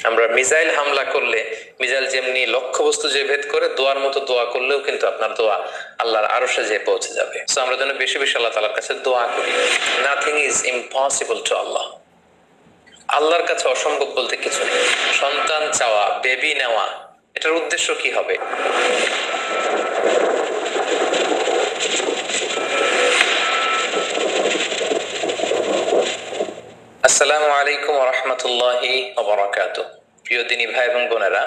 আমরা মিসাইল হামলা করলে মিসাইল যেমনি লক্ষ্যবস্তু যে ভেদ করে, দোয়ার মতো দোয়া করলেও কিন্তু আপনার দোয়া আল্লাহর আরশে যেয়ে পৌঁছে যাবে। সো আমরা যেন বেশি বেশি আল্লাহ তাআলার কাছে দোয়া করি। নাথিং ইজ ইম্পসিবল টু আল্লাহ। আল্লাহর কাছে অসম্ভব বলতে কিছু নেই। সন্তান চাওয়া, বেবি নেওয়া, এটার উদ্দেশ্য কি হবে? আসসালামু আলাইকুম ওয়া রাহমাতুল্লাহি ওয়া বারাকাতুহু। প্রিয় দিনী ভাই এবং বোনেরা,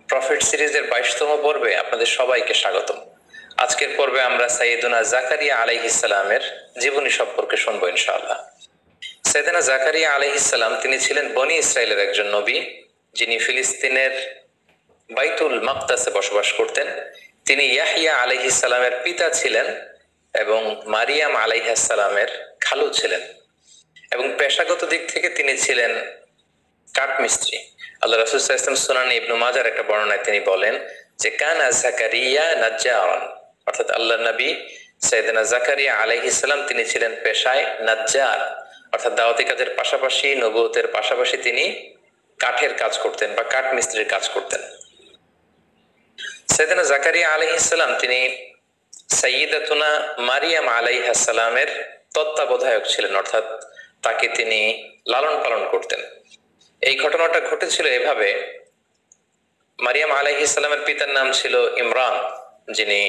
প্রফেট সিরিজের 22তম পর্বে আপনাদের সবাইকে স্বাগতম। আজকের পর্বে আমরা সাইয়েদুনা জাকারিয়া আলাইহিস সালামের জীবনী সম্পর্কে শুনবো ইনশাআল্লাহ। সাইয়েদুনা জাকারিয়া আলাইহিস সালাম তিনি ছিলেন বনি ইসরাইলের একজন নবী, যিনি ফিলিস্তিনের বাইতুল মাকদাসে বসবাস করতেন। তিনি ইয়াহইয়া আলাইহিস সালামের পিতা ছিলেন এবং মারিয়াম আলাইহিস সালামের খালু ছিলেন, এবং পেশাগত দিক থেকে তিনি ছিলেন কাঠমিস্ত্রি। আল্লাহ রাসূল সাল্লাল্লাহু আলাইহি ওয়াসাল্লাম সুনান ইবনে মাজার একটা বর্ণনায় তিনি বলেন যে কানা জাকারিয়া নাজ্জারান, অর্থাৎ আল্লাহর নবী সাইয়েদনা জাকারিয়া আলাইহিস সালাম তিনি ছিলেন পেশায় নাজ্জার, অর্থাৎ দাওয়াতি কাজের পাশাপাশি, নবুয়তের পাশাপাশি তিনি কাঠের কাজ করতেন বা কাঠমিস্ত্রির কাজ করতেন। সাইয়েদনা জাকারিয়া আলাইহিস সালাম তিনি সাইয়্যিদাতুনা মারিয়াম আলাইহাস সালামের তত্ত্বাবধায়ক ছিলেন, অর্থাৎ তাকে তিনি লালন পালন করতেন। এই ঘটনাটা ঘটেছিল এভাবে, মারিয়াম আলাইহিস সালামের পিতার নাম ছিল ইমরান, যিনি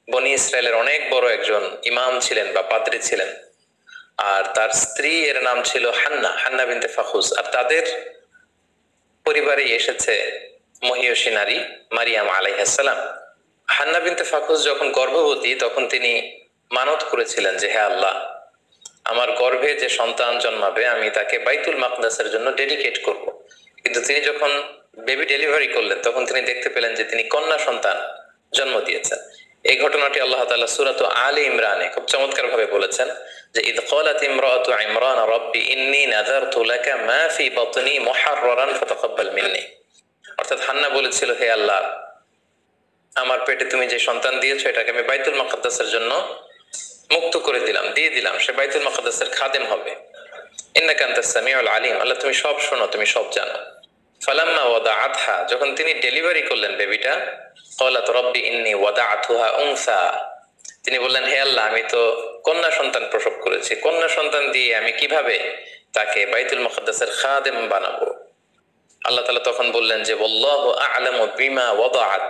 বনি ইসরায়েলের অনেক বড় একজন ইমাম ছিলেন বা পাদ্রী ছিলেন, আর তার স্ত্রী এর নাম ছিল হান্না, হান্না বিনতে ফাখুস। আর তাদের পরিবারে এসেছে মহিয়সী নারী মারিয়াম আলাইহিস সালাম। হান্না বিনতে ফাখুস যখন গর্ভবতী তখন তিনি মানত করেছিলেন যে হে আল্লাহ, আমার গর্ভে যে সন্তান জন্মাবে আমি তাকে বাইতুল মাকদাসের জন্য ডেডিকেট করব। কিন্তু তিনি যখন বেবি ডেলিভারি করলেন তখন তিনি দেখতে পেলেন যে তিনি কন্যা সন্তান জন্ম দিয়েছেন। এই ঘটনাটি আল্লাহ তাআলা সূরাত আলে ইমরানে খুব চমৎকার ভাবে বলেছেন যে ইদ ক্বালাত ইমরাতু ইমরান রাব্বি ইন্নী নাযারতু লাকা মা ফি বাতনি মুহাররারান ফাতাকাব্বাল মিন্নি, অর্থাৎ হান্না বলেছিল হে আল্লাহ, আমার পেটে তুমি যে সন্তান দিয়েছো এটাকে আমি বাইতুল মাকদাসের জন্য মুক্ত করে দিলাম, দিয়ে দিলাম, সে বাইতুল মাকদাসের খাদেম হবে। ইন্নাকা আনতাস সামিউল আলিম, আল্লাহ তুমি সব শোনো, তুমি সব জানো। ফালাম্মা ওয়াদাআতহা, যখন তিনি ডেলিভারি করলেন বেবিটা, ক্বালাত রাব্বি ইন্নী ওয়াদাআতুহা উনসা, তিনি বললেন হে আল্লাহ, আমি তো কন্যা সন্তান প্রসব করেছি, কন্যা সন্তান দিয়ে আমি কিভাবে তাকে বাইতুল মাকদাসের খাদেম বানাবো? আল্লাহ তাআলা তখন বললেন যে ওয়াল্লাহু আ'লামু বিমা ওয়াদাআত,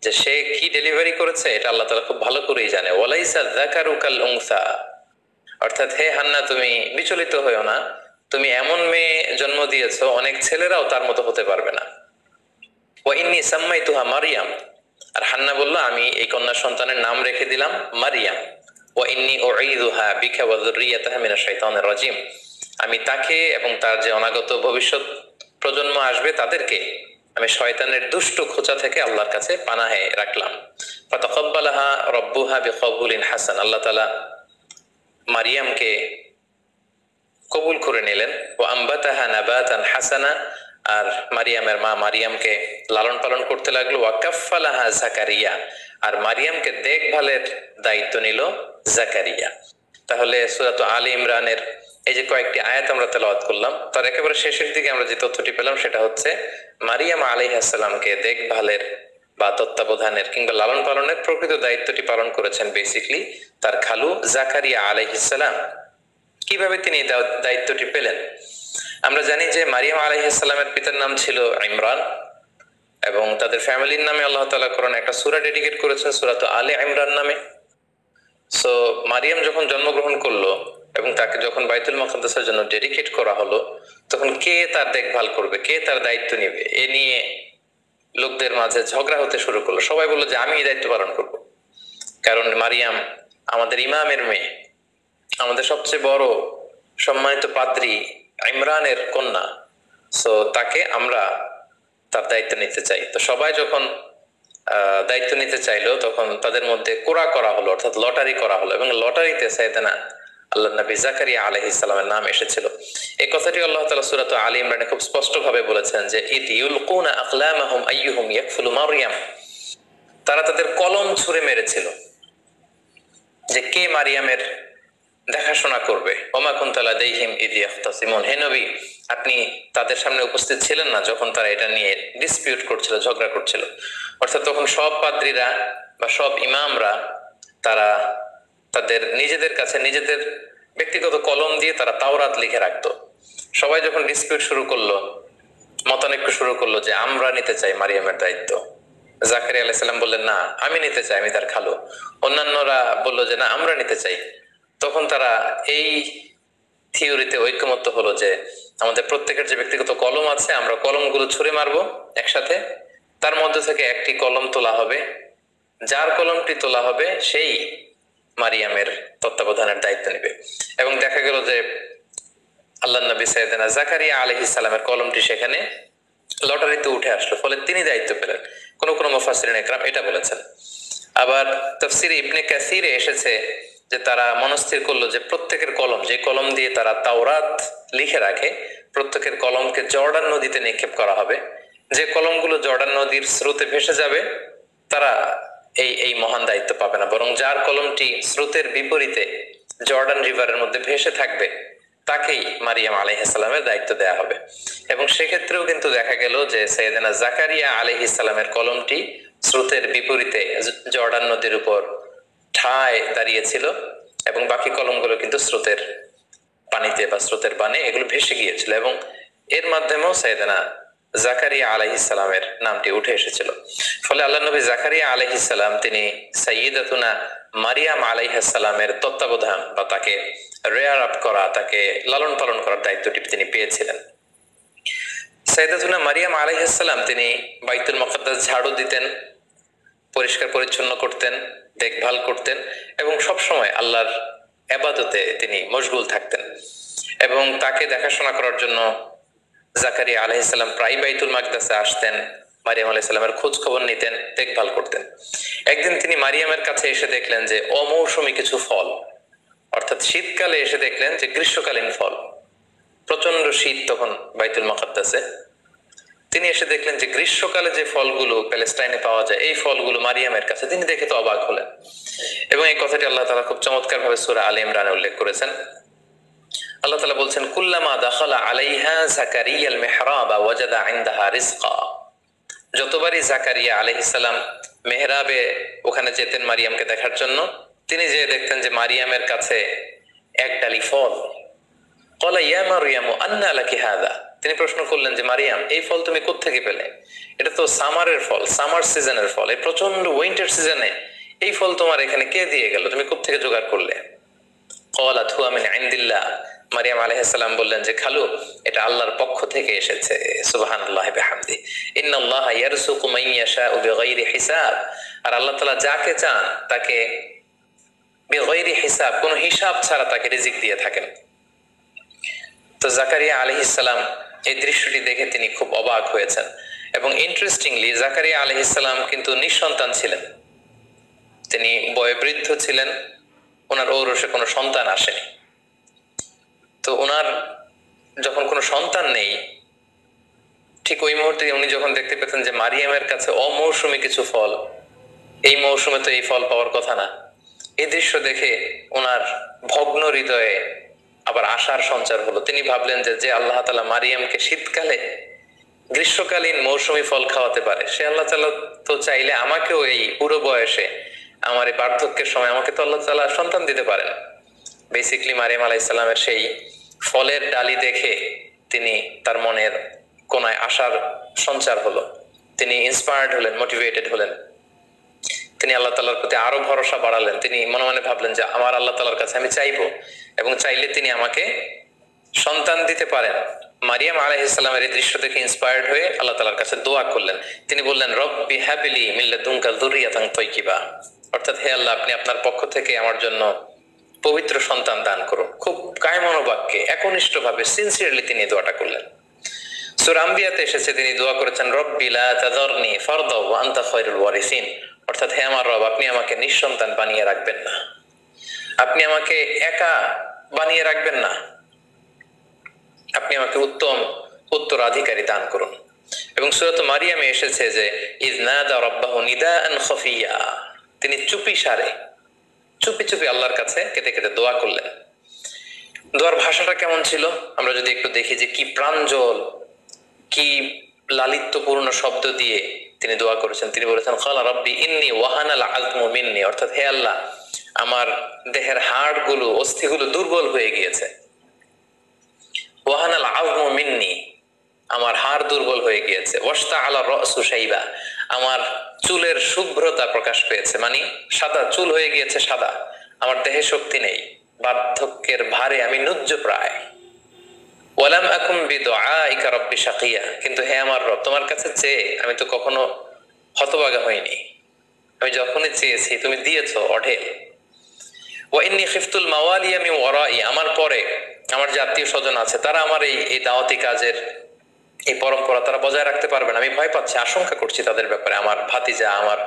যে সে কি ডেলিভারি করেছে এটা আল্লাহ তাআলা খুব ভালো করেই জানে। ওয়ালাইসা যাকারু কাল উনসা, অর্থাৎ হে হান্না তুমি বিচলিত হয়ো না, তুমি এমন মেয়ে জন্ম দিয়েছো অনেক ছেলেরাও তার মতো হতে পারবে না। ওয়া ইন্নী সাম্মাইতুহা মারিয়াম, আর হান্না বলল আমি এই কন্যা সন্তানের নাম রেখে দিলাম মারিয়াম। ওয়া ইন্নী উঈযুহা বিকা ওয়া যুররিয়াতাহা মিনাশ শাইতানির রাজিম, আমি তাকে এবং তার যে অনাগত ভবিষ্যৎ প্রজন্ম আসবে তাদেরকে আমি শয়তানের দুষ্ট খোঁচা থেকে আল্লাহর কাছে পানাহে রাখলাম। ফাতাকাব্বালাহা রাব্বুহা বিকবুলিন হাসান, আল্লাহ তাআলা মারিয়ামকে কবুল করে নিলেন। ও আম্বাতাহা নাবাতান হাসানা, আর মারিয়ামের মা মারিয়ামকে লালন পালন করতে লাগলো। ওয়া কাফফালাহা জাকারিয়া, আর মারিয়ামকে দেখভালের দায়িত্ব নিল জাকারিয়া। তাহলে সূরাত আলে ইমরানের এই যে কয়েকটি আয়াত আমরা তেলাওয়াত করলাম, তার একেবারে শেষের দিকে আমরা যে তথ্যটি পেলাম সেটা হচ্ছে মারিয়াম আলাইহিস সালামকে দেখভালের বা তত্ত্বাবধানের কিংবা লালন পালনের প্রকৃত দায়িত্বটি পালন করেছেন বেসিকলি তার খালু জাকারিয়া আলাইহিস সালাম। কিভাবে তিনি দায়িত্বটি পেলেন? আমরা জানি যে মারিয়াম আলাইহিস সালামের পিতার নাম ছিল ইমরান, এবং তাদের ফ্যামিলির নামে আল্লাহ তাআলা কোরআনে একটা সূরা ডেডিকেট করেছেন, সূরাত আলে ইমরান নামে। সো মারিয়াম যখন জন্মগ্রহণ করলো এবং তাকে যখন বাইতুল মাকদাসের জন্য ডেডিকেট করা হলো, তখন কে তার দেখভাল করবে, কে তার দায়িত্ব নেবে, এ নিয়ে লোকদের মাঝে ঝগড়া হতে শুরু করলো। সবাই বললো যে আমি এই দায়িত্ব পালন করব, কারণ মারিয়াম আমাদের ইমামের মেয়ে, আমাদের সবচেয়ে বড় সম্মানিত পাদ্রী ইমরানের কন্যা, সো তাকে আমরা তার দায়িত্ব নিতে চাই। তো সবাই যখন দায়িত্ব নিতে চাইলো তখন তাদের মধ্যে কোরা করা হলো, অর্থাৎ লটারি করা হলো, এবং লটারিতে সাইয়েদনা আল্লাহর নবী জাকারিয়া আলাইহিস সালামের নাম এসেছিল। এই কথাটি আল্লাহ তাআলা সূরাত আলে ইমরানে খুব স্পষ্ট ভাবে বলেছেন যে ইদ ইউলকুনা আকলামাহুম আইয়ুহুম ইয়াকফুলু মারইয়াম, তারা তাদের কলম ছুঁড়ে মেরেছিল যে কে মারিয়ামের দেখাশোনা করবে। ওমা কুনতা লাদাইহিম ইয ইয়াখতাসিমুন, হে নবী আপনি তাদের সামনে উপস্থিত ছিলেন না যখন তারা এটা নিয়ে ডিসপিউট করছিল, ঝগড়া করছিল। অর্থাৎ তখন সব পাদ্রীরা বা সব ইমামরা তারা তাদের নিজেদের কাছে নিজেদের ব্যক্তিগত কলম দিয়ে তারা তাওরাত লিখে রাখতো। সবাই যখন ডিসপিউট শুরু করলো, মতানৈক্য শুরু করলো যে আমরা নিতে চাই মারিয়ামের দায়িত্ব, জাকারিয়া আলাইহিস সালাম বললেন না আমি নিতে চাই, আমি তার খালু। অন্যান্যরা বললো যে না আমরা নিতে চাই। তখন তারা এই থিওরিতে ঐক্যমত্য হলো যে আমাদের প্রত্যেকের যে ব্যক্তিগত কলম আছে আমরা কলমগুলো ছুঁড়ে মারবো একসাথে, তার মধ্যে থেকে একটি কলম তোলা হবে, যার কলমটি তোলা হবে সেই মারিয়ামের তত্ত্বাবধানের দায়িত্ব নেবে। এবং দেখা গেল যে আল্লাহ নবী সাইয়েদনা জাকারিয়া আলাইহিস সালামের কলমটি সেখানে লটারিতে উঠে আসলো, ফলে তিনি দায়িত্ব পেলেন। কোন কোন মুফাসসিরিন ইকরাম এটা বলেছেন। আবার তাফসীরে ইবনে কাসিরে এসেছে যে তারা মনস্থির করলো যে প্রত্যেকের কলম, যে কলম দিয়ে তারা তাওরাত লিখে রাখে, প্রত্যেকের কলমকে জর্ডান নদীতে নিক্ষেপ করা হবে। যে কলমগুলো জর্ডান নদীর স্রোতে ভেসে যাবে তারা এই মহান দায়িত্ব পাবে না, বরং যার কলমটি স্রোতের বিপরীতে জর্ডান রিভারের মধ্যে ভেসে থাকবে তাকেই মারিয়াম আলাইহিস সালামের দায়িত্ব দেয়া হবে। এবং সেক্ষেত্রেও কিন্তু দেখা গেল যে সাইয়েদনা জাকারিয়া আলাইহিস সালামের কলমটি স্রোতের বিপরীতে জর্ডান নদীর উপর ঠায় দাঁড়িয়েছিল এবং বাকি কলমগুলো কিন্তু স্রোতের পানিতে বা স্রোতের বানে এগুলো ভেসে গিয়েছিল, এবং এর মাধ্যমেও সাইয়েদনা জাকারিয়া আলাইহিস সালামের নামটি উঠে এসেছিল। ফলে আল্লাহ নবী জাকারিয়া আলাইহিস সালাম তিনি সাইয়্যিদাতুনা মারিয়াম আলাইহিস সালামের তত্ত্বাবধান বা তাকে রেয়ার আপ করা, তাকে লালন পালন করার দায়িত্বটি তিনি পেয়েছিলেন। সাইয়্যিদাতুনা মারিয়াম আলাইহিস সালাম তিনি বাইতুল মুকাদ্দাস ঝাড়ু দিতেন, পরিষ্কার পরিচ্ছন্ন করতেন, দেখভাল করতেন এবং সব সময় আল্লাহর ইবাদতে তিনি মশগুল থাকতেন। এবং তাকে দেখাশোনা করার জন্য জাকারিয়া আলাইহিস সালাম প্রায় বাইতুল মাকদাসে আসতেন, মারিয়াম আলাইহিস সালামের খোঁজ খবর নিতেন, দেখভাল করতেন। একদিন তিনি মারিয়ামের কাছে এসে দেখলেন যে অমৌসুমী কিছু ফল, অর্থাৎ শীতকালে এসে দেখলেন যে গ্রীষ্মকালীন ফল, প্রচন্ড শীত তখন বাইতুল মুকাদ্দাসে। তিনি এসে দেখলেন যে গ্রীষ্মকালে যে ফলগুলো প্যালেস্টাইনে পাওয়া যায় এই ফলগুলো মারিয়ামের কাছে, তিনি দেখে তো অবাক হলেন। এবং এই কথাটি আল্লাহ তাআলা খুব চমৎকার ভাবে সূরা আলে ইমরানে উল্লেখ করেছেন। আল্লাহ তাআলা বলছেন কুল্লামা দাখালা আলাইহা জাকারিয়াল মিহরাবা ওয়াজাদা ইনদাহা রিজকা, যতবারই জাকারিয়া আলাইহিস সালাম মেহরাবে ওখানে যেতেন মারিয়ামকে দেখার জন্য, তিনি যে দেখতেন যে মারিয়ামের কাছে এক ডালি ফল। ক্বালা ইয়া মারইয়ামু আন্না লাকি হাযা, তিনি প্রশ্ন করলেন যে মারিয়াম এই ফল তুমি কোত্থেকে পেলে? এটা তো সামারের ফল, সামার সিজনের ফল, এই প্রচন্ড উইন্টার সিজনে এই ফল তোমার এখানে কে দিয়ে গেল, তুমি কোত্থেকে জোগাড় করলে? ক্বালাত হুয়া মিন ইনদিল্লাহ, মারিয়াম আলাইহিস সালাম বললেন যে খালু এটা আল্লাহর পক্ষ থেকে এসেছে। সুবহানাল্লাহি বিহামদি, ইন্নাল্লাহা ইয়ারযুকু মান ইয়াশাউ বিগাইরি হিসাব, আর আল্লাহ তাআলা যাকে চান তাকে বিগাইরি হিসাব, কোনো হিসাব ছাড়া তাকে রিজিক দিয়ে থাকেন। তো জাকারিয়া আলাইহিস সালাম এই দৃশ্যটি দেখে তিনি খুব অবাক হয়েছেন। এবং ইন্টারেস্টিংলি জাকারিয়া আলাইহিস সালাম কিন্তু নিঃসন্তান ছিলেন, তিনি বয়োবৃদ্ধ ছিলেন, ওনার ঔরসে কোনো সন্তান আসেনি। তো ওনার যখন কোনো সন্তান নেই, ঠিক ওই মুহূর্তে উনি যখন দেখতে পেতেন যে মারিয়ামের কাছে অমৌসুমী কিছু ফল, এই মৌসুমে তো এই ফল পাওয়ার কথা না, এই দৃশ্য দেখে ওনার ভগ্ন হৃদয়ে আবার আশার সঞ্চার হলো। তিনি ভাবলেন যে যে আল্লাহ তাআলা মারিয়ামকে শীতকালে গ্রীষ্মকালীন মৌসুমী ফল খাওয়াতে পারে, সে আল্লাহ তাআলা তো চাইলে আমাকেও এই পুরো বয়সে আমার এই বার্ধক্যের সময় আমাকে তো আল্লাহ তাআলা সন্তান দিতে পারেন। বেসিক্যালি মারিয়াম আলাইহিস সালামের সেই ফলের ডালি দেখে তিনি তার মনের কোনায় আশার সঞ্চার হলো, তিনি ইন্সপায়ার্ড হলেন, মোটিভেটেড হলেন, তিনি আল্লাহ তাআলার প্রতি আরো ভরসা বাড়ালেন। তিনি মনে মনে ভাবলেন যে আমার আল্লাহ তাআলার কাছে আমি চাইবো এবং চাইলে তিনি আমাকে সন্তান দিতে পারেন। মারিয়াম আলাইহিস সালামের এই দৃশ্য দেখে ইন্সপায়ার্ড হয়ে আল্লাহ তাআলার কাছে দোয়া করলেন। তিনি বললেন রব্বি হাবলি মিন লাদুনকা যুররিয়াতান তাইয়্যিবা, অর্থাৎ হে আল্লাহ আপনি আপনার পক্ষ থেকে আমার জন্য পবিত্র সন্তান দান করুন। খুব কায়মনোবাক্যে একনিষ্ঠভাবে সিনসিয়ারলি তিনি দোয়াটা করলেন। সূরা আম্বিয়াতে এসেছে তিনি দোয়া করেছেন রব্বি লা তাযারনি ফারদা ওয়া আনতা খায়রুল ওয়ারিসিন, অর্থাৎ হে আমার রব আপনি আমাকে নিঃসন্তান বানিয়ে রাখবেন না, আপনি আমাকে একা বানিয়ে রাখবেন না, আপনি আমাকে উত্তম উত্তরাধিকারী দান করুন। এবং সূরাত মারিয়ামে এসেছে যে ইয নাদা রাব্বাহু নিদাআন খাফিয়া, তিনি চুপি সারে চুপি চুপি আল্লাহর কাছে কেঁদে কেঁদে দোয়া করলেন। দোয়ার ভাষাটা কেমন ছিল আমরা যদি একটু দেখি যে কি প্রাঞ্জল, কি লালিত্যপূর্ণ শব্দ দিয়ে তিনি দোয়া করেছেন। তিনি বলেছেন ক্বালা রাব্বি ইন্নী ওয়াহানাল আযমু মিন্নী, অর্থাৎ হে আল্লাহ আমার দেহের হাড়গুলো অস্থিগুলো দুর্বল হয়ে গিয়েছে। ওয়াহানাল আযমু মিন্নী, আমার হাড় দুর্বল হয়ে গিয়েছে। ওয়াশতাআলা রাসু শাইবা, আমার চুলের শুভ্রতা প্রকাশ পেয়েছে, মানে সাদা চুল হয়ে গিয়েছে সাদা, আমার দেহে শক্তি নেই, বার্ধক্যের ভারে আমি নুজ্জ প্রায়। ওয়ালাম আকুম বিদুআইকা রাব্বি শাকিয়া, কিন্তু হে আমার রব তোমার কাছে চেয়ে আমি তো কখনো হতভাগা হইনি, আমি যখনই চেয়েছি তুমি দিয়েছো অঢেল। ওয়া ইন্নী খিফতুল মাওয়ালিয়া মিন ওয়ারাই, আমার পরে আমার যে আত্মীয় স্বজন আছে তারা আমার এই দাওয়াতি কাজের এই পরম্পরা তারা বজায় রাখতে পারবে না, আমি ভয় পাচ্ছি, আশঙ্কা করছি তাদের ব্যাপারে, আমার ভাতিজা, আমার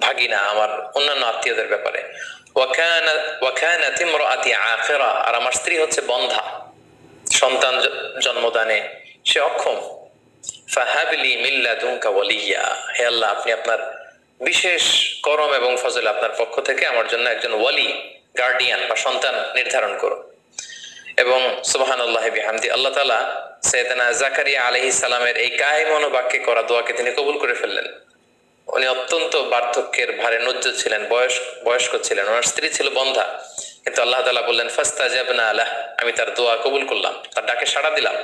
ভাগিনা, আমার অন্যান্য আত্মীয়দের ব্যাপারে। ওয়া কানাত ইমরাআতি আখিরা, আর আমার স্ত্রী হচ্ছে বন্ধা, সন্তান জন্মদানে সে অক্ষম। ফাহাবলি মিন লাদুনকা ওয়ালিয়া, হে আল্লাহ আপনি আপনার বিশেষ করম এবং ফজল আপনার পক্ষ থেকে আমার জন্য একজন ওয়ালি, গার্ডিয়ান বা সন্তান নির্ধারণ করুন। এবং সুবহানাল্লাহি বিহামদি, আল্লাহ তাআলা সাইয়েদনা জাকারিয়া আলাইহিস সালামের এই কায়মন বাক্যে করা দোয়াকে তিনি কবুল করে ফেললেন। উনি অত্যন্ত বার্ধক্যের ভারে নুজ্জ ছিলেন, বয়স্ক ছিলেন, ওনার স্ত্রী ছিল বন্ধা, কিন্তু আল্লাহ তাআলা বললেন ফাস্তাজাবনা লাহ, আমি তার দোয়া কবুল করলাম, তার ডাকে সাড়া দিলাম।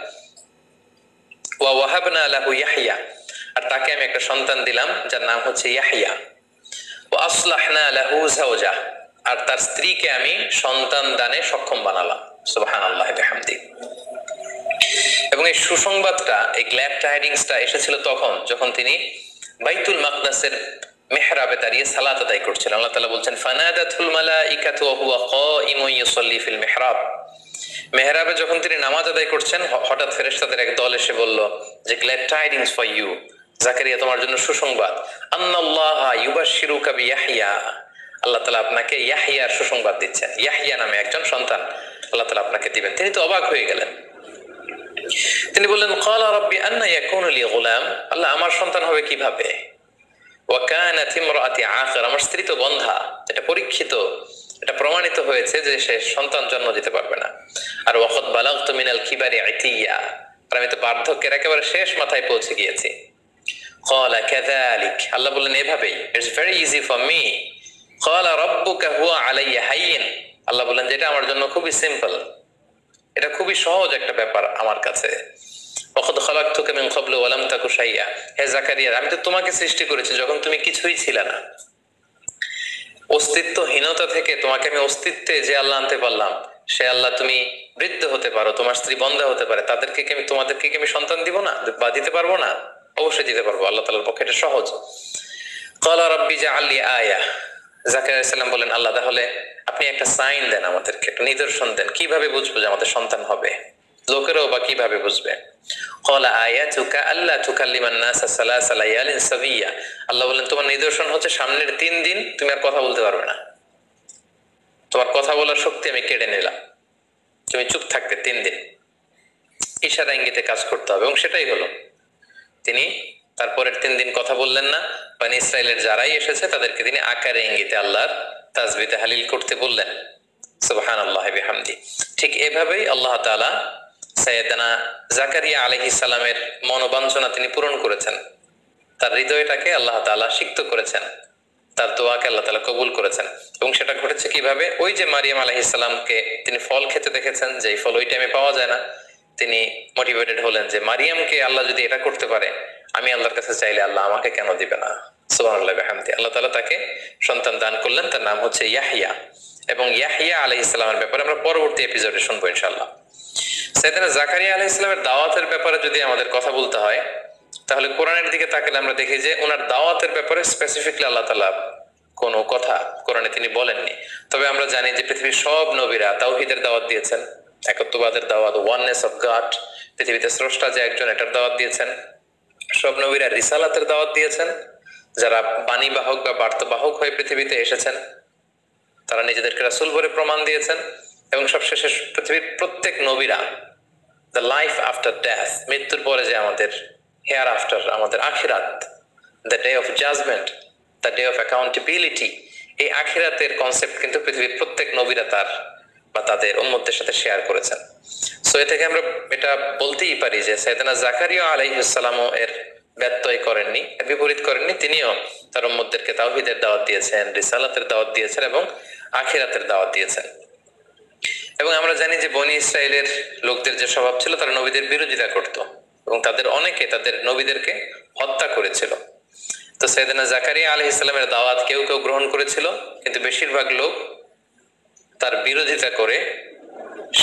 ওয়া ওয়াহাবনা লাহু ইয়াহইয়া, আর তাকে আমি একটা সন্তান দিলাম যার নাম হচ্ছে ইয়াহইয়া। ওয়া আসলাহনা লাহু যাওজা, আর তার স্ত্রীকে আমি সন্তান দানে সক্ষম বানালাম। সুবহানাল্লাহি বিহামদি। এবং এই সুসংবাদটা, এই গ্ল্যাড টাইডিংসটা এসেছিল তখন যখন তিনি বাইতুল মাকদাসের মেহরাবে দাঁড়িয়ে সালাত আদায় করছিলেন। আল্লাহ তাআলা বলছেন ফানাদাতুল মালাইকাতু ওয়া হুয়া কাইমুন ইউসাল্লি ফিল মিহরাব, মেহরাবে যখন তিনি নামাজ আদায় করছেন হঠাৎ ফেরেশতাদের এক দল এসে বলল যে glad tidings for you Zakaria, তোমার জন্য সুসংবাদ। আন্নাল্লাহা ইউবাশশিরুকা বিয়াহইয়া, আল্লাহ তাআলা আপনাকে ইয়াহইয়ার সুসংবাদ দিচ্ছেন, ইয়াহইয়া নামে একজন সন্তান আল্লাহ তাআলা আপনাকে দিবেন। তিনি তো অবাক হয়ে গেলেন। তিনি বললেন ক্বালা রাব্বি আন্না ইয়াকুনু লি গুলাম, আল্লাহ আমার সন্তান হবে কিভাবে? ওয়া কানাত ইমরাআতি আখির, আমার স্ত্রী তো বন্ধা, এটা পরীক্ষিত, এটা প্রমাণিত হয়েছে যে সে সন্তান জন্ম দিতে পারবে না। আর ওয়াকাদ বালাগতু মিনাল কিবারি ইতিয়া, আর আমি তো বার্ধক্যের একেবারে শেষ মাথায় পৌঁছে গিয়েছি। ক্বালা কাযালিক, আল্লাহ বললেন এভাবেই, it's very easy for me. ক্বালা রাব্বুকা হুয়া আলাইয়া হাইয়িন, আল্লাহ বললেন যেটা আমার জন্য খুবই সিম্পল, এটা খুবই সহজ একটা ব্যাপার আমার কাছে। ওয়াকাদ খালাকতুকা মিন ক্বাবলু ওয়া লাম তাকু শাইআ, হে জাকারিয়া আমি তো তোমাকে সৃষ্টি করেছি যখন তুমি কিছুই ছিলে না, অস্তিত্বহীনতা থেকে তোমাকে আমি অস্তিত্বে যে আল্লাহ আনতে পারলাম, সে আল্লাহ তুমি বৃদ্ধ হতে পারো, তোমার স্ত্রী বন্ধা হতে পারে, তোমাদেরকে কি আমি সন্তান দিব না বা দিতে পারবো না? অবশ্যই দিতে পারবো, আল্লাহ তাআলার পক্ষে এটা সহজ। ক্বালা রাব্বি জাআলনি আয়া, জাকারিয়া আলাইহিস সালাম বলেন আল্লাহ তাহলে আপনি একটা সাইন দেন, আমাদেরকে একটা নিদর্শন দেন, কিভাবে বুঝবো যে আমাদের সন্তান হবে, লোকেরাও বা কিভাবে বুঝবে? ক্বালা আয়াতুকা আল্লা তুকাল্লিমান নাসা সালাসা লায়ালিন সাবিয়া, আল্লাহ বলেন তোমার নিদর্শন হচ্ছে সামনের 3 দিন তুমি আর কথা বলতে পারবে না, তোমার কথা বলার শক্তি আমি কেড়ে নিলাম, তুমি চুপ থাকবে 3 দিন, ইশারা ইঙ্গিতে কাজ করতে হবে। এবং সেটাই হলো, তিনি তারপরের 3 দিন কথা বললেন না। বনী ইসরাইলের যারাই এসেছে তাদেরকে তিনি আকারে ইঙ্গিতে আল্লাহর তাসবিহ তাহলিল করতে বললেন। সুবহানাল্লাহি বিহামদি। ঠিক এভাবেই আল্লাহ তাআলা সাইয়েদনা জাকারিয়া আলাইহিস সালামের মনোবাঞ্ছনা তিনি পূরণ করেছেন, তার হৃদয়টাকে আল্লাহ তাআলা সিক্ত করেছেন, তার দোয়াকে আল্লাহ তাআলা কবুল করেছেন। এবং সেটা ঘটেছে কিভাবে? ওই যে মারিয়াম আলাইহিস সালামকে তিনি ফল খেতে দেখেছেন, যেই ফল ওই টাইমে পাওয়া যায় না, তিনি মোটিভেটেড হলেন যে মারিয়ামকে আল্লাহ যদি এটা করতে পারে, আমি আল্লাহর কাছে চাইলে আল্লাহ আমাকে কেন দিবে না? সুবহানাল্লাহি ওয়া বিহামদিহি। আল্লাহ তাআলা তাকে সন্তান দান করলেন, তার নাম হচ্ছে ইয়াহইয়া। এবং ইয়াহইয়া আলাইহিস সালামের ব্যাপারে আমরা পরবর্তী এপিসোডে শুনবো ইনশাআল্লাহ। সাইয়েদনা জাকারিয়া আলাইহিস সালামের দাওয়াতের ব্যাপারে যদি আমাদের কথা বলতে হয়, তাহলে কোরআনের দিকে তাকালে আমরা দেখি যে ওনার দাওয়াতের ব্যাপারে স্পেসিফিকলি আল্লাহ তাআলা কোনো কথা কোরআনে তিনি বলেননি। তবে আমরা জানি যে পৃথিবীর সব নবীরা তাওহীদের দাওয়াত দিয়েছেন, একত্ববাদের দাওয়াত, ওয়াননেস অফ গড, পৃথিবীতে স্রষ্টা যে একজন, এটার দাওয়াত দিয়েছেন। সব নবীরা রিসালাতের দাওয়াত দিয়েছেন, যারা বাণীবাহক বা বার্তাবাহক হয়ে পৃথিবীতে এসেছেন তারা নিজেদেরকে রাসূল বলে প্রমাণ দিয়েছেন। এবং সবশেষে পৃথিবীর প্রত্যেক নবীরা দ্য লাইফ আফটার ডেথ, মৃত্যুর পরে যে আমাদের হেয়ার আফটার, আমাদের আখিরাত, the day of judgement, the day of accountability, এই আখিরাতের কনসেপ্ট কিন্তু পৃথিবীর প্রত্যেক নবীরা তার বা তাদের উম্মতদের সাথে শেয়ার করেছেন। সো এ থেকে আমরা এটা বলতেই পারি যে সাইয়েদনা জাকারিয়া আলাইহিস সালামও এর ব্যত্যয় করেননি, বিপরীত করেননি। তিনিও তার উম্মতদেরকে তাওহীদের দাওয়াত দিয়েছেন, রিসালাতের দাওয়াত দিয়েছেন এবং আখিরাতের দাওয়াত দিয়েছেন। এবং আমরা জানি যে বনি ইসরায়েলের লোকদের যে স্বভাব ছিল, তারা নবীদের বিরোধিতা করত এবং তাদের অনেকে তাদের নবীদেরকে হত্যা করেছিল। তো সাইয়েদনা জাকারিয়া আলাইহিস সালামের দাওয়াত কেউ কেউ গ্রহণ করেছিল, কিন্তু বেশিরভাগ লোক তার বিরোধিতা করে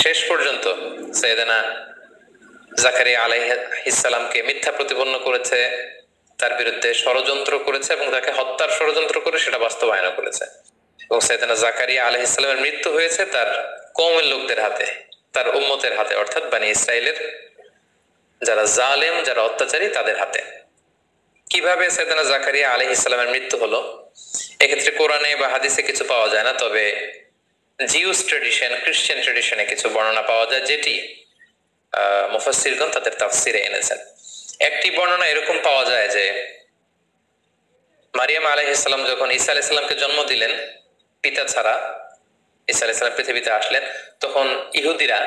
শেষ পর্যন্ত সাইয়েদনা জাকারিয়া আলাইহিস সালামকে মিথ্যা প্রতিপন্ন করেছে, তার বিরুদ্ধে ষড়যন্ত্র করেছে এবং তাকে হত্যার ষড়যন্ত্র করে সেটা বাস্তবায়ন করেছে। এবং সাইয়েদনা জাকারিয়া আলাইহিস সালামের মৃত্যু হয়েছে তার কওমের লোকদের হাতে, তার উম্মতের হাতে, অর্থাৎ বনি ইসরাইলের যারা জালেম, যারা অত্যাচারী, তাদের হাতে। কিভাবে সাইয়েদনা জাকারিয়া আলাইহিস সালামের মৃত্যু হলো, এক্ষেত্রে কোরআনে বা হাদিসে কিছু পাওয়া যায় না, তবে জিউস ট্রেডিশন, খ্রিস্টান ট্রেডিশনে কিছু বর্ণনা পাওয়া যায়, যেটি মুফাসসিরগণ তাদের তাফসিরে এনেছেন। একটি বর্ণনা এরকম পাওয়া যায় যে মারিয়াম আলাইহিস সালাম যখন ঈসা আলাইহিস সালামকে জন্ম দিলেন পিতা ছাড়া, ঈসা আলাইহিস সালাম পৃথিবীতে আসলেন, তখন ইহুদিরা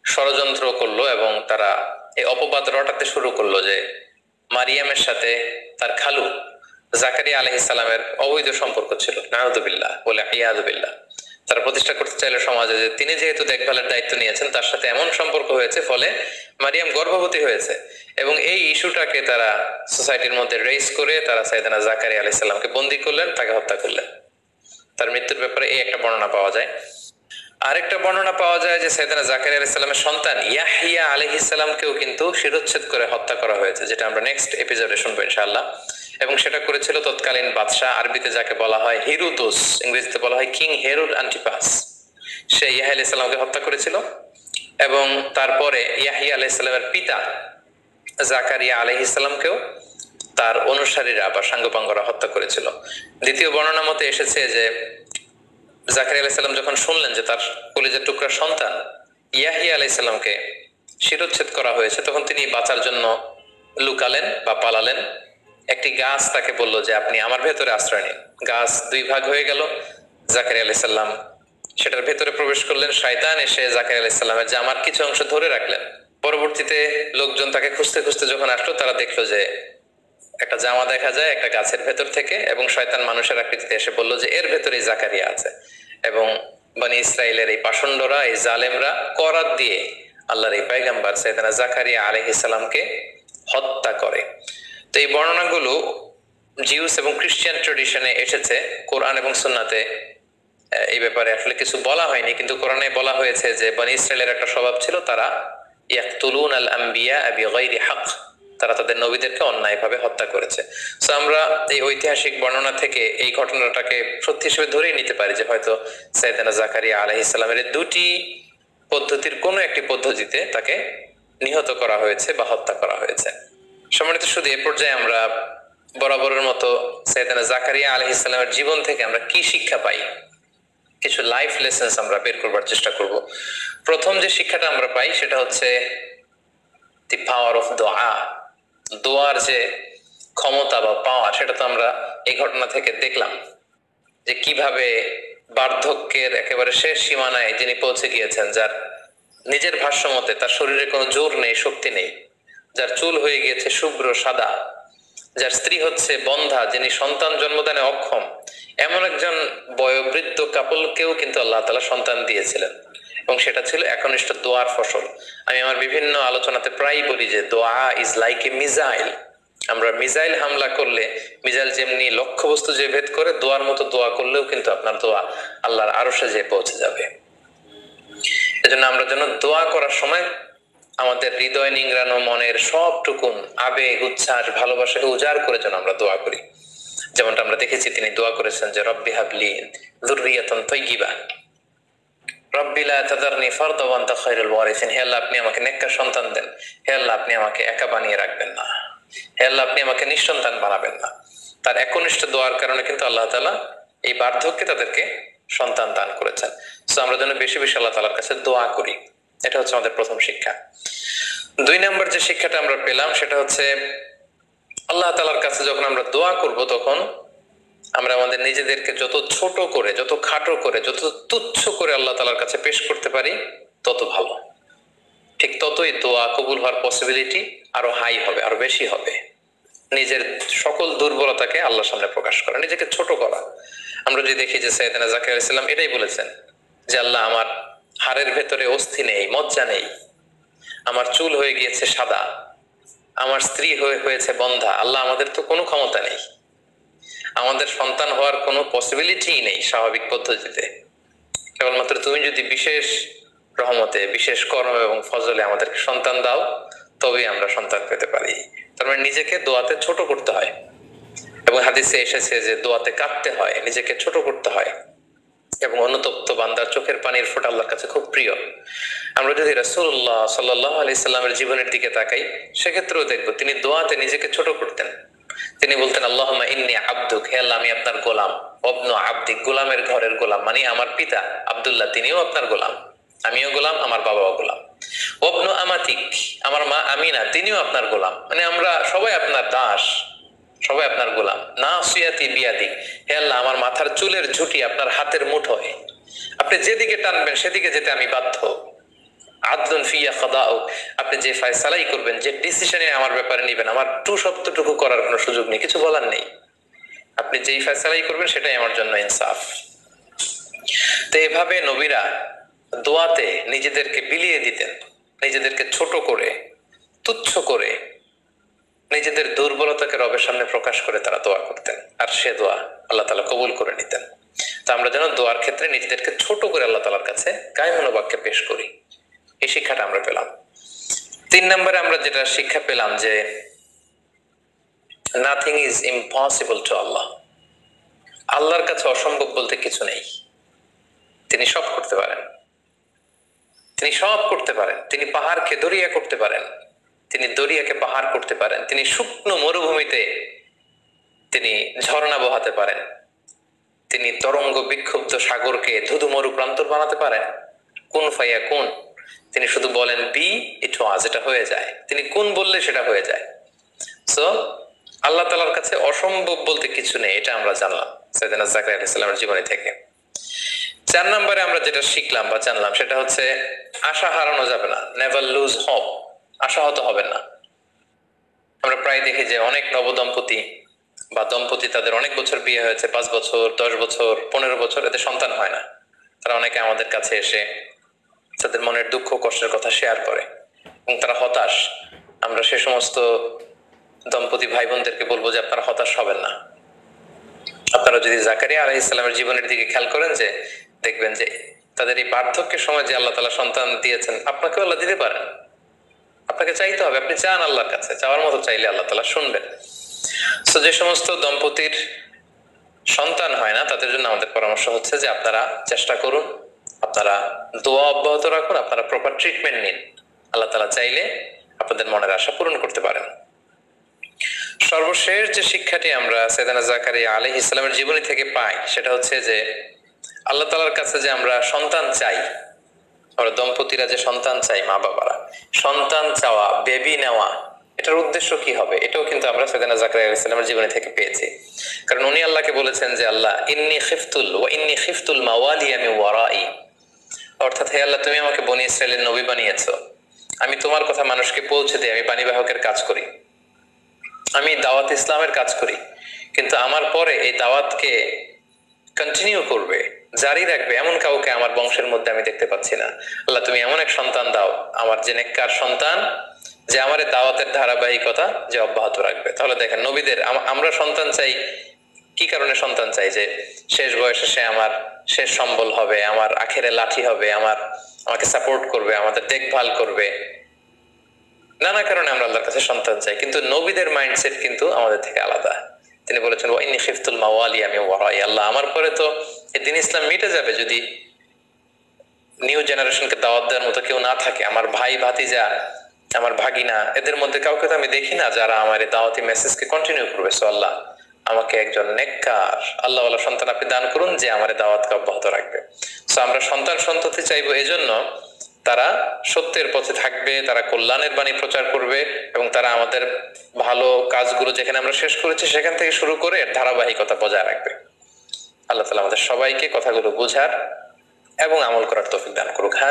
ষড়যন্ত্র করলো এবং তারা এই অপবাদ রটাতে শুরু করলো যে মারিয়ামের সাথে তার খালু জাকারিয়া আলাইহিস সালামের অবৈধ সম্পর্ক ছিল, নাউযুবিল্লাহ বলে ইয়াযুবিল্লাহ। তারা প্রতিষ্ঠা করতে চাইল সমাজে যে তিনি যেহেতু দেখভালের দায়িত্ব নিয়েছেন, তার সাথে এমন সম্পর্ক হয়েছে ফলে মারিয়াম গর্ভবতী হয়েছে। এবং এই ইস্যুটাকে তারা সোসাইটির মধ্যে রেইজ করে তারা সাইয়েদনা জাকারিয়া আলাইহিস সালামকে বন্দী করলেন, তাকে হত্যা করলেন। তার মৃত্যুর ব্যাপারে এই একটা বর্ণনা পাওয়া যায়। আরেকটা বর্ণনা পাওয়া যায় যে সাইয়েদনা জাকারিয়া আলাইহিস সালামের সন্তান ইয়াহইয়া আলাইহিস সালামকেও কিন্তু শিরচ্ছেদ করে হত্যা করা হয়েছে, যেটা আমরা নেক্সট এপিসোডে শুনবো ইনশাআল্লাহ। এবং সেটা করেছিল তৎকালীন বাদশাহ, আরবিতে যাকে বলা হয় হিরোদোস, ইংরেজিতে বলা হয় কিং হেরোড আন্টিপাস। সে ইয়াহইয়া আলাইহিস সালামকে হত্যা করেছিল এবং তারপরে ইয়াহইয়া আলাইহিস সালামের পিতা জাকারিয়া আলাইহিস সালামকেও তার অনুসারীরা বা সাঙ্গপাঙ্গরা হত্যা করেছিল। দ্বিতীয় বর্ণনা মতে এসেছে যে জাকারিয়া আলাইহিস সালাম যখন শুনলেন যে তার কলিজার টুকরা সন্তান ইয়াহইয়া আলাইহিস সালামকে শিরচ্ছেদ করা হয়েছে, তখন তিনি বাঁচার জন্য লুকালেন বা পালালেন। একটি গাছ তাকে বলল যে আপনি আমার ভেতরে আশ্রয় নিন। গাছ দুই ভাগ হয়ে গেল, জাকারিয়া আলাইহিস সালাম সেটার ভেতরে প্রবেশ করলেন। শয়তান এসে জাকারিয়া আলাইহিস সালামের জামার কিছু অংশ ধরে রাখলেন। পরবর্তীতে লোকজন তাকে খুঁজতে খুঁজতে যখন আসলো, তারা দেখলো যে একটা জামা দেখা যায় একটা গাছের ভেতর থেকে, এবং শয়তান মানুষের আকৃতিতে এসে বলল যে এর ভেতরেই জাকারিয়া আছে। এবং বনি ইসরাইলের এই পাষণ্ডরা, এই জালেমরা করাত দিয়ে আল্লাহর এই পয়গম্বর সাইয়েদনা জাকারিয়া আলাইহিস সালামকে হত্যা করে। তো এই বর্ণনাগুলো জিউস এবং খ্রিস্টান ট্রেডিশনে এসেছে, কোরআন এবং সুন্নাতে এই ব্যাপারে আসলে কিছু বলা হয়নি, কিন্তু কোরআনে বলা হয়েছে যে বনি ইসরাইলের একটা স্বভাব ছিল, তারা ইয়াকতুলুন আল আম্বিয়া বিগাইরি হক, তারা তাদের নবীদেরকে অন্যায়ভাবে হত্যা করেছে। সো আমরা এই ঐতিহাসিক বর্ণনা থেকে এই ঘটনাটাকে সত্যি হিসেবে ধরেই নিতে পারি যে হয়তো সাইয়েদনা জাকারিয়া আলাইহিস সালামের দুটি পদ্ধতির কোনো একটি পদ্ধতিতে তাকে নিহত করা হয়েছে বা হত্যা করা হয়েছে। সম্মানিত শুধু এ পর্যায়ে আমরা বরাবরের মতো সাইয়েদনা জাকারিয়া আলাইহিস সালামের জীবন থেকে আমরা কি শিক্ষা পাই, কিছু লাইফ লেসন্স আমরা বের করবার চেষ্টা করব। প্রথম যে শিক্ষাটা আমরা পাই সেটা হচ্ছে দি পাওয়ার অফ দোয়া। দোয়ার যে ক্ষমতা বা পাওয়ার, সেটা তো আমরা এই ঘটনা থেকে দেখলাম যে কিভাবে বার্ধক্যের একেবারে শেষ সীমানায় যিনি পৌঁছে গিয়েছেন, যার নিজের ভাষ্য মতে তার শরীরে কোনো জোর নেই, শক্তি নেই, যার চুল হয়ে গিয়েছে শুভ্র সাদা, যার স্ত্রী হচ্ছে বন্ধা, যিনি সন্তান জন্মদানে অক্ষম, এমন একজন বয়োবৃদ্ধ কাপলকেও কিন্তু আল্লাহ তাআলা সন্তান দিয়েছিলেন, এবং সেটা ছিল একনিষ্ঠ দোয়ার ফসল। আমি আমার বিভিন্ন আলোচনাতে প্রায় বলি যে দোয়া ইজ লাইক এ মিসাইল। আমরা মিসাইল হামলা করলে মিসাইল যেমনি লক্ষ্যবস্তু যে ভেদ করে, দোয়ার মতো দোয়া করলেও কিন্তু আপনার দোয়া আল্লাহর আরশে যেয়ে পৌঁছে যাবে। এজন্য আমরা যেন দোয়া করার সময় আমাদের হৃদয় নিংড়ানো মনের সবটুকুন আবেগ, উচ্ছ্বাস, ভালোবাসাকে উজাড় করে যেন আমরা দোয়া করি। যেমনটা আমরা দেখেছি তিনি দোয়া করেছেন যে রব্বি হাবলি যুররিয়াতান তাইয়্যিবা, রব্বি লা তাযারনি ফারদা ওয়া আনতা খায়রুল ওয়ারিসিন। হে আল্লাহ, আপনি আমাকে নেককার সন্তান দেন। হে আল্লাহ, আপনি আমাকে একা বানিয়ে রাখবেন না। হে আল্লাহ, আপনি আমাকে নিঃসন্তান বানাবেন না। তার একনিষ্ঠ দোয়ার কারণে কিন্তু আল্লাহ তাআলা এই বার্ধক্যে তাদেরকে সন্তান দান করেছেন। সো আমরা যেন বেশি বেশি আল্লাহ তাআলার কাছে দোয়া করি, এটা হচ্ছে আমাদের প্রথম শিক্ষা। দুই নম্বর যে শিক্ষাটা আমরা পেলাম সেটা হচ্ছে আল্লাহ তাআলার কাছে যখন আমরা দোয়া করব, তখন আমরা আমাদের নিজেদেরকে যত ছোট করে, যত খাটো করে, যত তুচ্ছ করে আল্লাহ তাআলার কাছে পেশ করতে পারি তত ভালো। ঠিক ততই দোয়া কবুল হওয়ার পসিবিলিটি আরো হাই হবে, আরো বেশি হবে। নিজের সকল দুর্বলতাকে আল্লাহর সামনে প্রকাশ করা, নিজেকে ছোট করা। আমরা যদি দেখি যে সাইয়েদনা জাকারিয়া আলাইহিস সালাম এটাই বলেছেন যে আল্লাহ আমার হাড়ের ভেতরে অস্থি নেই, মজ্জা নেই, আমার চুল হয়ে গিয়েছে সাদা, আমার স্ত্রী হয়েছে বন্ধা। আল্লাহ আমাদের তো কোনো ক্ষমতা নেই, আমাদের সন্তান হওয়ার কোনো পসিবিলিটি নেই স্বাভাবিক পদ্ধতিতে। কেবলমাত্র তুমি যদি বিশেষ রহমতে, বিশেষ কর্ম এবং ফজলে আমাদেরকে সন্তান দাও, তবেই আমরা সন্তান পেতে পারি। তার মানে নিজেকে দোয়াতে ছোট করতে হয়, এবং হাদিসে এসেছে যে দোয়াতে কাঁদতে হয়, নিজেকে ছোট করতে হয়। এবং অনুতপ্ত বান্দার চোখের পানির ফোঁটা আল্লাহর কাছে খুব প্রিয়। আমরা যদি রাসূলুল্লাহ সাল্লাল্লাহু আলাইহি সাল্লামের জীবনের দিকে তাকাই, সেক্ষেত্রেও দেখবো তিনি দোয়াতে নিজেকে ছোট করতেন। তিনি বলতেন আল্লাহুম্মা ইন্নী আবদুক, হে আল্লাহ আমি আপনার গোলাম, ওয়াবনু আবদিক, গোলামের ঘরের গোলাম, মানে আমার পিতা আব্দুল্লাহ তিনিও আপনার গোলাম, আমিও গোলাম, আমার বাবাও গোলাম। ওয়াবনু আমাতিক, আমার মা আমিনা তিনিও আপনার গোলাম, মানে আমরা সবাই আপনার দাস, সবাই আপনার গোলাম। নাসিয়াতি বিয়াদিক, হে আল্লাহ আমার মাথার চুলের ঝুঁটি আপনার হাতের মুঠোয়, আপনি যেদিকে টানবেন সেদিকে যেতে আমি বাধ্য। আদলুন ফিয়া খাদাউ, আপনি যে ফয়সালাই করবেন, যে ডিসিশনে আমার ব্যাপারে নেবেন, আমার টু শব্দটুকু করার কোনো সুযোগ নেই, কিছু বলার নেই। আপনি যেই ফয়সালাই করবেন সেটাই আমার জন্য ইনসাফ। তো এভাবে নবীরা দোয়াতে নিজেদেরকে বিলিয়ে দিতেন, নিজেদেরকে ছোট করে, তুচ্ছ করে, নিজেদের দুর্বলতাকে রবের সামনে প্রকাশ করে তারা দোয়া করতেন, আর সে দোয়া আল্লাহ তাআলা কবুল করে নিতেন। তো আমরা যেন দোয়ার ক্ষেত্রে নিজেদেরকে ছোট করে আল্লাহ তাআলার কাছে কায়মনোবাক্যে পেশ করি, এই শিক্ষাটা আমরা পেলাম। 3 নম্বরে আমরা যেটা শিক্ষা পেলাম যে নাথিং ইজ ইম্পসিবল টু আল্লাহ। আল্লাহর কাছে অসম্ভব বলতে কিছু নেই, তিনি সব করতে পারেন, তিনি সব করতে পারেন। তিনি পাহাড়কে দরিয়া করতে পারেন, তিনি দরিয়াকে পাহাড় করতে পারেন, তিনি শুকনো মরুভূমিতে তিনি ঝর্ণা বহাতে পারেন, তিনি তরঙ্গ বিক্ষুব্ধ সাগরকে ধুধু মরু প্রান্তর বানাতে পারেন। কুন ফাইয়া কুন, তিনি শুধু বলেন বি, ইট ওয়াজ, এটা হয়ে যায়। তিনি কোন বললে সেটা হয়ে যায়। সো আল্লাহ তাআলার কাছে অসম্ভব বলতে কিছু নেই, এটা আমরা জানলাম সাইয়েদনা জাকারিয়া আলাইহিস সালামের জীবনী থেকে। 4 নম্বরে আমরা যেটা শিখলাম বা জানলাম সেটা হচ্ছে আশা হারানো যাবে না, নেভার লুজ হোপ, আশাহত হবেন না। আমরা প্রায় দেখি যে অনেক নবদম্পতি বা দম্পতি, তাদের অনেক বছর বিয়ে হয়েছে, 5 বছর, 10 বছর, 15 বছর, এতে সন্তান হয় না। তারা অনেকে আমাদের কাছে এসে তাদের মনের দুঃখ কষ্টের কথা শেয়ার করে এবং তারা হতাশ। আমরা সে সমস্ত দম্পতি ভাই বোনদেরকে বলবো যে আপনারা হতাশ হবেন না। আপনারা যদি জাকারিয়া আলাইহিস সালামের জীবনের দিকে খেয়াল করেন, যে দেখবেন যে তাদের এই বার্ধক্যের সময় যে আল্লাহ তাআলা সন্তান দিয়েছেন, আপনাকেও আল্লাহ দিতে পারেন। আপনাকে চাইতে হবে, আপনি চান আল্লাহর কাছে, চাওয়ার মতো চাইলে আল্লাহ তাআলা শুনবেন। সো যে সমস্ত দম্পতির সন্তান হয় না, তাদের জন্য আমাদের পরামর্শ হচ্ছে যে আপনারা চেষ্টা করুন, আপনারা দোয়া অব্যাহত রাখুন, আপনারা প্রপার ট্রিটমেন্ট নিন। আল্লাহ তাআলা চাইলে আপনাদের মনের আশা পূরণ করতে পারেন। সর্বশেষ যে শিক্ষাটি আমরা সাইয়েদনা জাকারিয়া আলাইহিস সালামের জীবনী থেকে পাই সেটা হচ্ছে যে আল্লাহ তাআলার কাছে যে আমরা সন্তান চাই, আমরা দম্পতিরা যে সন্তান চাই, মা বাবারা সন্তান চাওয়া, বেবি নেওয়া, এটার উদ্দেশ্য কি হবে, এটাও কিন্তু আমরা সাইয়েদনা জাকারিয়া আলাইহিস সালামের জীবনী থেকে পেয়েছি। কারণ উনি আল্লাহকে বলেছেন যে আল্লাহ ইন্নী খিফতুল মাওয়ালিয়া মিন ওয়ারাই, অর্থাৎ হে আল্লাহ তুমি আমাকে বনী ইসরাইলের নবী বানিয়েছো, আমি তোমার কথা মানুষকে পৌঁছে দিই, আমি বাণীবাহকের কাজ করি, আমি দাওয়াত ইসলামের কাজ করি, কিন্তু আমার পরে এই দাওয়াতকে কন্টিনিউ করবে, জারি রাখবে এমন কাউকে আমার বংশের মধ্যে আমি দেখতে পাচ্ছি না। আল্লাহ তুমি এমন এক সন্তান দাও, আমার যে নেককার সন্তান, যে আমার দাওয়াতের ধারাবাহিকতা যে অব্যাহত রাখবে। তাহলে দেখেন নবীদের, আমরা সন্তান চাই কি কারণে সন্তান চাই? যে শেষ বয়সে সে আমার শেষ সম্বল হবে, আমার আখেরে লাঠি হবে, আমাকে সাপোর্ট করবে, আমাদের দেখভাল করবে, নানা কারণে আমরা আল্লাহর কাছে সন্তান চাই। কিন্তু নবীদের মাইন্ডসেট কিন্তু আমাদের থেকে আলাদা। তিনি বলেছেন ওয়া ইন্নী খিফতুল মাওয়ালিয়া মিন ওয়ারাই, আল্লাহ আমার পরে তো এই দ্বীন ইসলাম মিটে যাবে যদি নিউ জেনারেশনকে দাওয়াত দেওয়ার মতো কেউ না থাকে। আমার ভাই ভাতিজা, আমার ভাগিনা, এদের মধ্যে কাউকে তো আমি দেখি না যারা আমার এই দাওয়াতি মেসেজকে কন্টিনিউ করবে। সো আল্লাহ আমাকে একজন নেককার আল্লাহওয়ালা সন্তান আপনি দান করুন যে আমার এই দাওয়াতকে অব্যাহত রাখবে। সো আমরা সন্তান সন্ততি চাইবো এজন্য তারা সত্যের পথে থাকবে, তারা কল্যাণের বাণী প্রচার করবে এবং তারা আমাদের ভালো কাজগুলো যেখানে আমরা শেষ করেছি সেখান থেকে শুরু করে ধারাবাহিকতা বজায় রাখবে। আল্লাহ তাআলা আমাদের সবাইকে কথাগুলো বোঝার এবং আমল করার তৌফিক দান করুক।